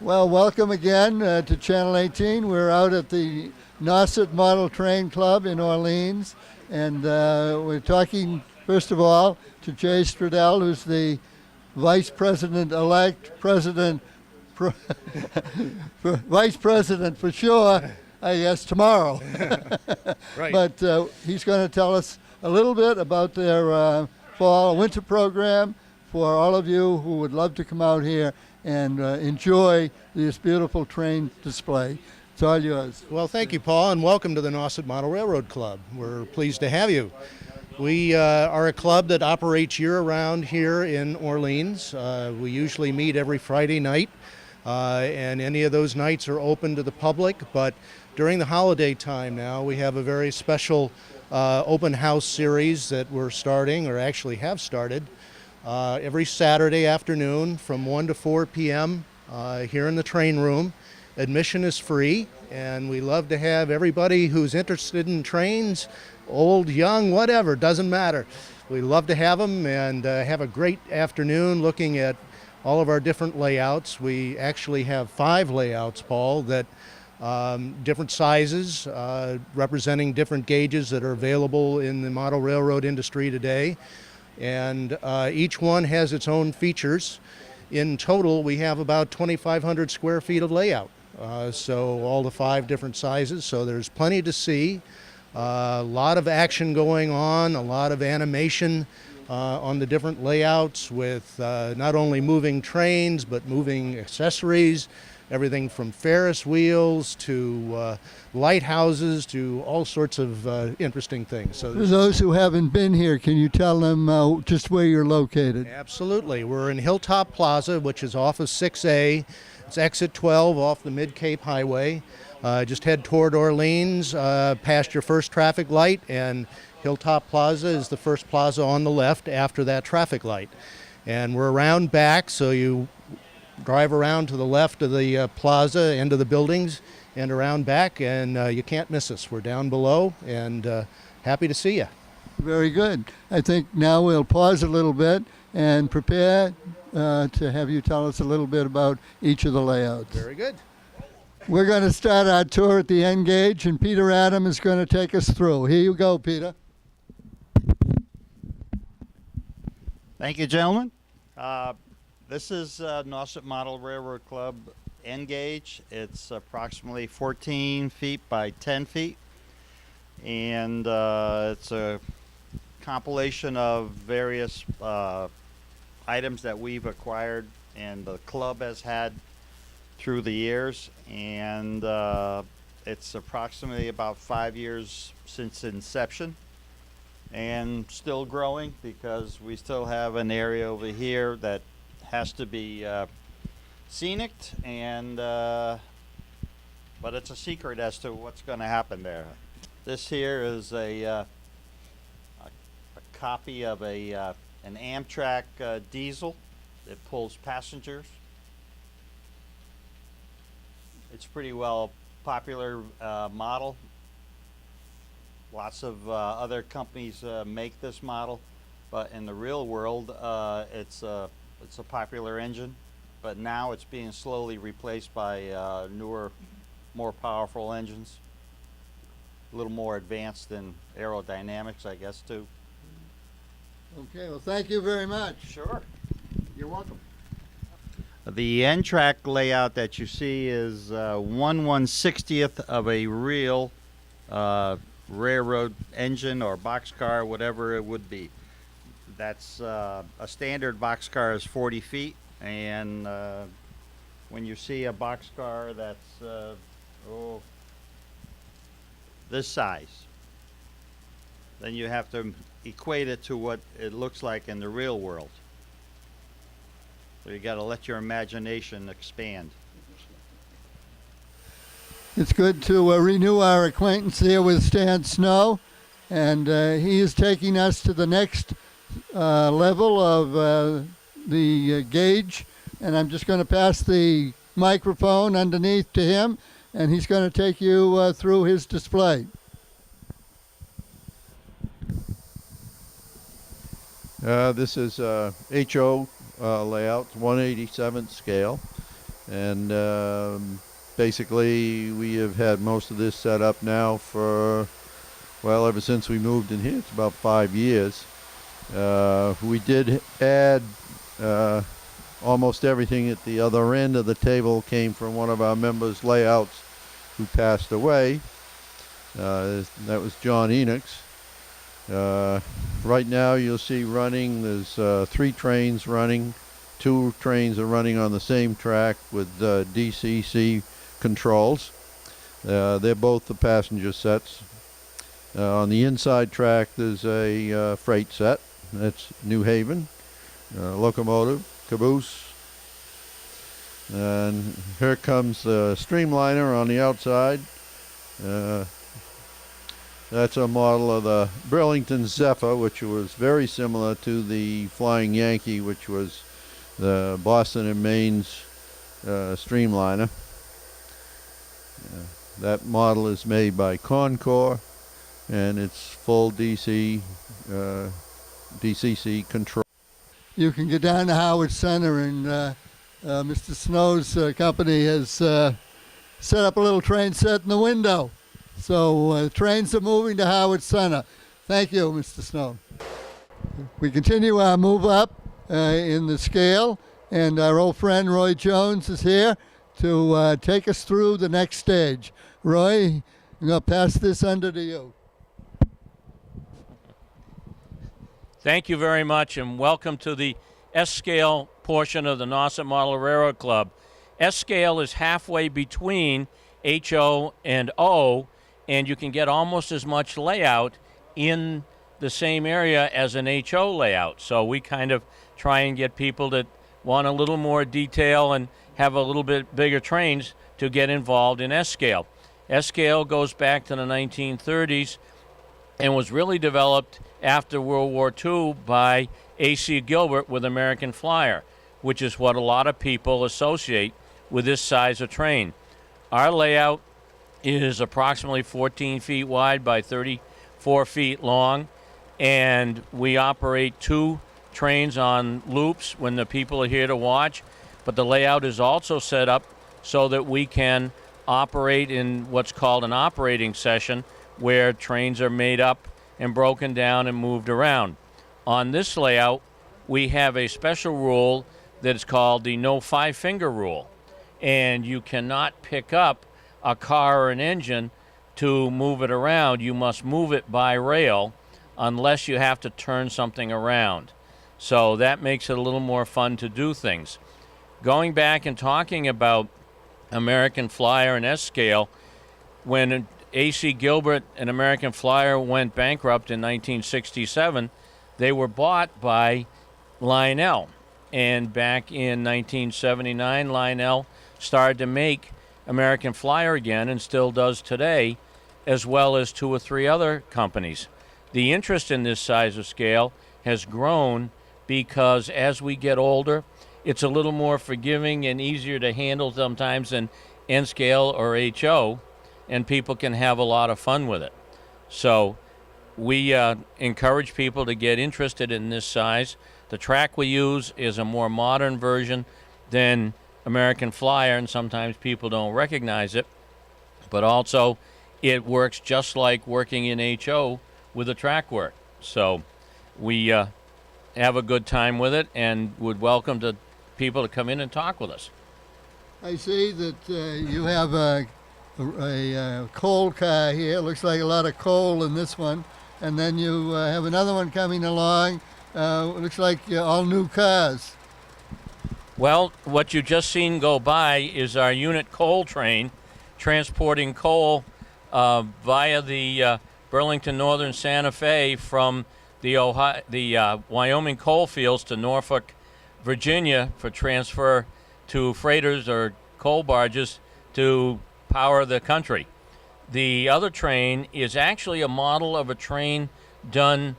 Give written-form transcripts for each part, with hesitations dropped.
Well, welcome again to Channel 18. We're out at the Nauset Model Train Club in Orleans, and we're talking, first of all, to Jay Stradell, who's the Vice President-elect, Vice President for sure, I guess, tomorrow. Right. But he's going to tell us a little bit about their fall-winter program for all of you who would love to come out here and enjoy this beautiful train display. It's all yours. Well, thank you, Paul, and welcome to the Nauset Model Railroad Club. We're pleased to have you. We are a club that operates year-round here in Orleans. We usually meet every Friday night, and any of those nights are open to the public. But during the holiday time now, we have a very special open house series that we're starting, or actually have started, every Saturday afternoon from 1 to 4 p.m. Here in the train room. Admission is free, and we love to have everybody who's interested in trains, old, young, whatever, doesn't matter. We love to have them and have a great afternoon looking at all of our different layouts. We actually have 5 layouts, Paul, that different sizes representing different gauges that are available in the model railroad industry today. And each one has its own features. In total, we have about 2,500 square feet of layout. So all the 5 different sizes, so there's plenty to see. A lot of action going on, a lot of animation on the different layouts with not only moving trains, but moving accessories, everything from Ferris wheels to lighthouses to all sorts of interesting things. So For those who haven't been here, can you tell them just where you're located? absolutely. We're in Hilltop Plaza, which is off of 6A. It's exit 12 off the Mid-Cape Highway. Just head toward Orleans, past your first traffic light, and Hilltop Plaza is the first plaza on the left after that traffic light. And we're around back, so you drive around to the left of the plaza, end of the buildings, and around back, and you can't miss us. We're down below, and happy to see you. Very good. I think now we'll pause a little bit and prepare to have you tell us a little bit about each of the layouts. Very good. We're going to start our tour at the end gauge, and Peter Adam is going to take us through. Here you go, Peter. Thank you, gentlemen. This is Nauset Model Railroad Club end gauge. It's approximately 14 feet by 10 feet, and it's a compilation of various items that we've acquired and the club has had through the years, and it's approximately about 5 years since inception and still growing, because we still have an area over here that has to be scenic, and but it's a secret as to what's going to happen there. This here is a copy of an Amtrak diesel that pulls passengers. It's pretty well popular model. Lots of other companies make this model, but in the real world, it's a popular engine. But now it's being slowly replaced by newer, more powerful engines. A little more advanced than aerodynamics, I guess, too. Okay, well, thank you very much. Sure. You're welcome. The end track layout that you see is 1/160th of a real railroad engine or boxcar, whatever it would be. That's a standard boxcar is 40 feet, and when you see a boxcar that's this size, then you have to equate it to what it looks like in the real world. So you got to let your imagination expand. It's good to renew our acquaintance here with Stan Snow, and he is taking us to the next level of the gauge, and I'm just going to pass the microphone underneath to him, and he's going to take you through his display. This is HO layout, 1/87th scale, And basically we have had most of this set up now for, well, ever since we moved in here. It's about 5 years. We did add almost everything at the other end of the table came from one of our members' layouts who passed away. That was John Enochs. Right now you'll see running, there's 3 trains running. 2 trains are running on the same track with DCC controls. They're both the passenger sets. On the inside track there's a freight set. That's New Haven. Locomotive, caboose. And here comes the streamliner on the outside. That's a model of the Burlington Zephyr, which was very similar to the Flying Yankee, which was the Boston and Maine's streamliner. That model is made by Concor, and it's full DCC control. You can get down to Harwich Center, and Mr. Snow's company has set up a little train set in the window. So trains are moving to Harwich Center. Thank you, Mr. Snow. We continue our move up in the scale, and our old friend Roy Jones is here to take us through the next stage. Roy, I'm going to pass this under to you. Thank you very much, and welcome to the S-Scale portion of the Nauset Model Railroad Club. S-Scale is halfway between HO and O, and you can get almost as much layout in the same area as an HO layout. So we kind of try and get people that want a little more detail and have a little bit bigger trains to get involved in S-Scale. S-Scale goes back to the 1930s and was really developed after World War II by A.C. Gilbert with American Flyer, which is what a lot of people associate with this size of train. Our layout is approximately 14 feet wide by 34 feet long, and we operate 2 trains on loops when the people are here to watch, but the layout is also set up so that we can operate in what's called an operating session, where trains are made up and broken down and moved around. On this layout, we have a special rule that is called the no 5-finger rule, and you cannot pick up a car or an engine to move it around. You must move it by rail unless you have to turn something around. So that makes it a little more fun to do things. Going back and talking about American Flyer and S-Scale, when A.C. Gilbert and American Flyer went bankrupt in 1967, they were bought by Lionel. And back in 1979, Lionel started to make American Flyer again, and still does today, as well as 2 or 3 other companies. The interest in this size of scale has grown because as we get older, it's a little more forgiving and easier to handle sometimes than N-Scale or HO, and people can have a lot of fun with it. So we encourage people to get interested in this size. The track we use is a more modern version than American Flyer, and sometimes people don't recognize it, but also it works just like working in HO with the track work. So we have a good time with it and would welcome to people to come in and talk with us. I see that you have a coal car here. Looks like a lot of coal in this one. And then you have another one coming along. Looks like all new cars. Well, what you just seen go by is our unit coal train transporting coal via the Burlington Northern Santa Fe from the Wyoming coal fields to Norfolk, Virginia for transfer to freighters or coal barges to power the country. The other train is actually a model of a train done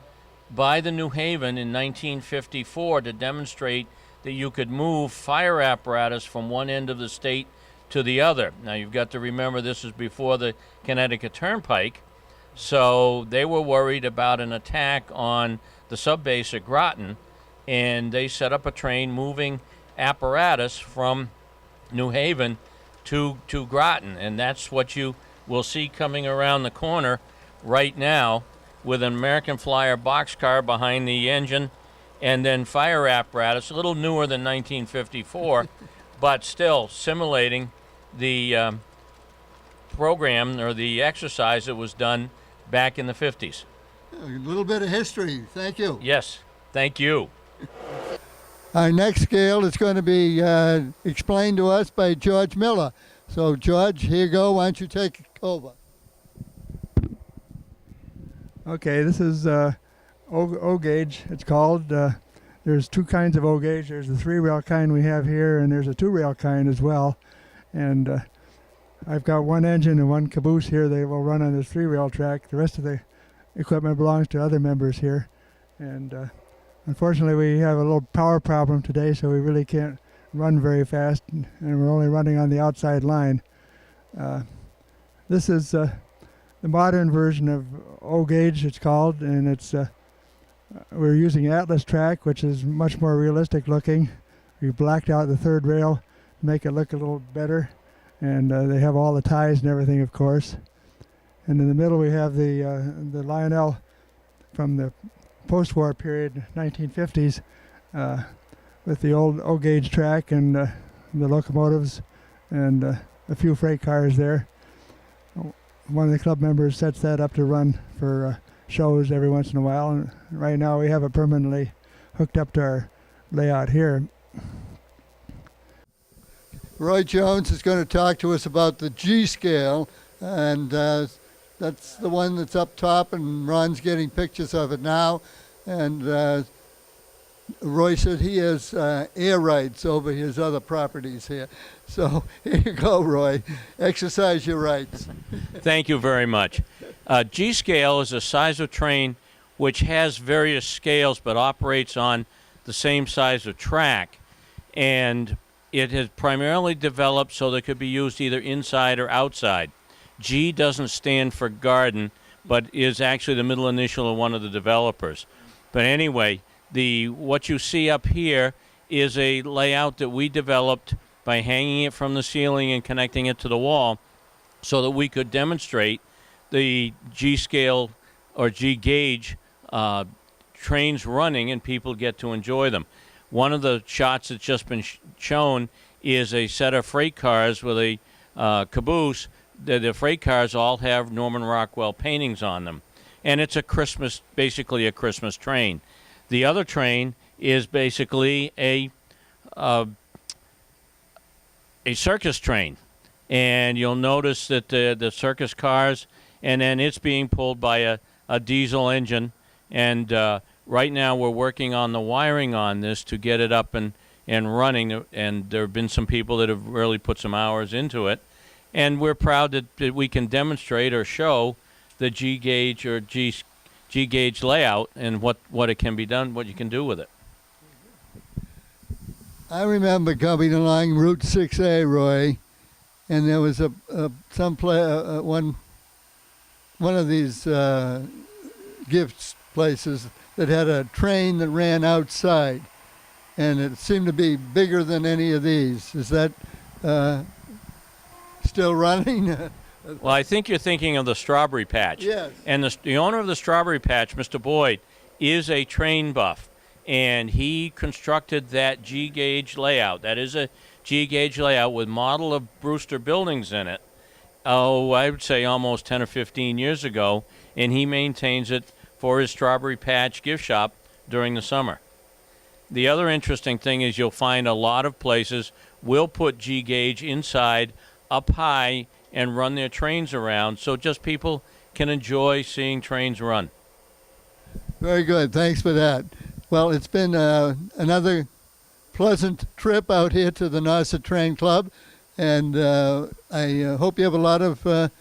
by the New Haven in 1954 to demonstrate that you could move fire apparatus from one end of the state to the other. Now you've got to remember this is before the Connecticut Turnpike, so they were worried about an attack on the subbase at Groton, and they set up a train moving apparatus from New Haven to Groton, and that's what you will see coming around the corner right now, with an American Flyer boxcar behind the engine, and then fire apparatus, a little newer than 1954, but still simulating the program or the exercise that was done back in the 50s. A little bit of history. Thank you. Yes, thank you. Our next scale is going to be explained to us by George Miller. So, George, here you go. Why don't you take over? Okay, this is O gauge, it's called. There's two kinds of O gauge. There's the 3-rail kind we have here, and there's a 2-rail kind as well. And I've got one engine and one caboose here. They will run on this 3-rail track. The rest of the equipment belongs to other members here. And unfortunately, we have a little power problem today, so we really can't run very fast, and we're only running on the outside line. This is the modern version of O gauge, it's called, and it's we're using Atlas track, which is much more realistic looking. We blacked out the 3rd rail to make it look a little better, and they have all the ties and everything, of course. And in the middle we have the Lionel from the post-war period, 1950s, with the old O gauge track and the locomotives and a few freight cars there. One of the club members sets that up to run for shows every once in a while, and right now we have it permanently hooked up to our layout here. Roy Jones is going to talk to us about the G scale, and that's the one that's up top, and Ron's getting pictures of it now. And Roy said he has air rights over his other properties here. So here you go, Roy. Exercise your rights. Thank you very much. G scale is a size of train which has various scales but operates on the same size of track. And it has primarily developed so that it could be used either inside or outside. G doesn't stand for garden, but is actually the middle initial of one of the developers. But anyway, what you see up here is a layout that we developed by hanging it from the ceiling and connecting it to the wall so that we could demonstrate the G scale or G gauge trains running and people get to enjoy them. One of the shots that's just been shown is a set of freight cars with a caboose. The freight cars all have Norman Rockwell paintings on them. And it's basically a Christmas train. The other train is basically a circus train. And you'll notice that the circus cars, and then it's being pulled by a diesel engine. And right now we're working on the wiring on this to get it up and running. And there have been some people that have really put some hours into it. And we're proud that we can demonstrate or show the G gauge or G gauge layout and what it can be done, what you can do with it. I remember coming along Route 6A, Roy, and there was one of these gifts places that had a train that ran outside, and it seemed to be bigger than any of these. Is that still running? Well, I think you're thinking of the Strawberry Patch. Yes. And the owner of the Strawberry Patch, Mr. Boyd, is a train buff. And he constructed that G gauge layout. That is a G gauge layout with model of Brewster buildings in it. Oh, I would say almost 10 or 15 years ago. And he maintains it for his Strawberry Patch gift shop during the summer. The other interesting thing is you'll find a lot of places will put G gauge inside, up high, and run their trains around so just people can enjoy seeing trains run. Very good. Thanks for that. Well, it's been another pleasant trip out here to the Nauset Train Club, and I hope you have a lot of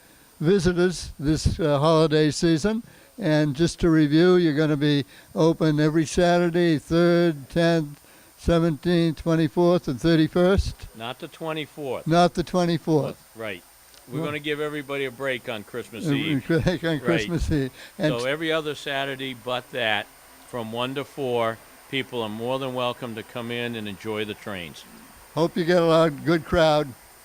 visitors this holiday season. And just to review, you're going to be open every Saturday, 3rd, 10th, 17th, 24th, and 31st? Not the 24th. Not the 24th. Right. We're going to give everybody a break on Christmas Eve. On Christmas Eve. And so every other Saturday but that, from 1 to 4, people are more than welcome to come in and enjoy the trains. Hope you get a good crowd.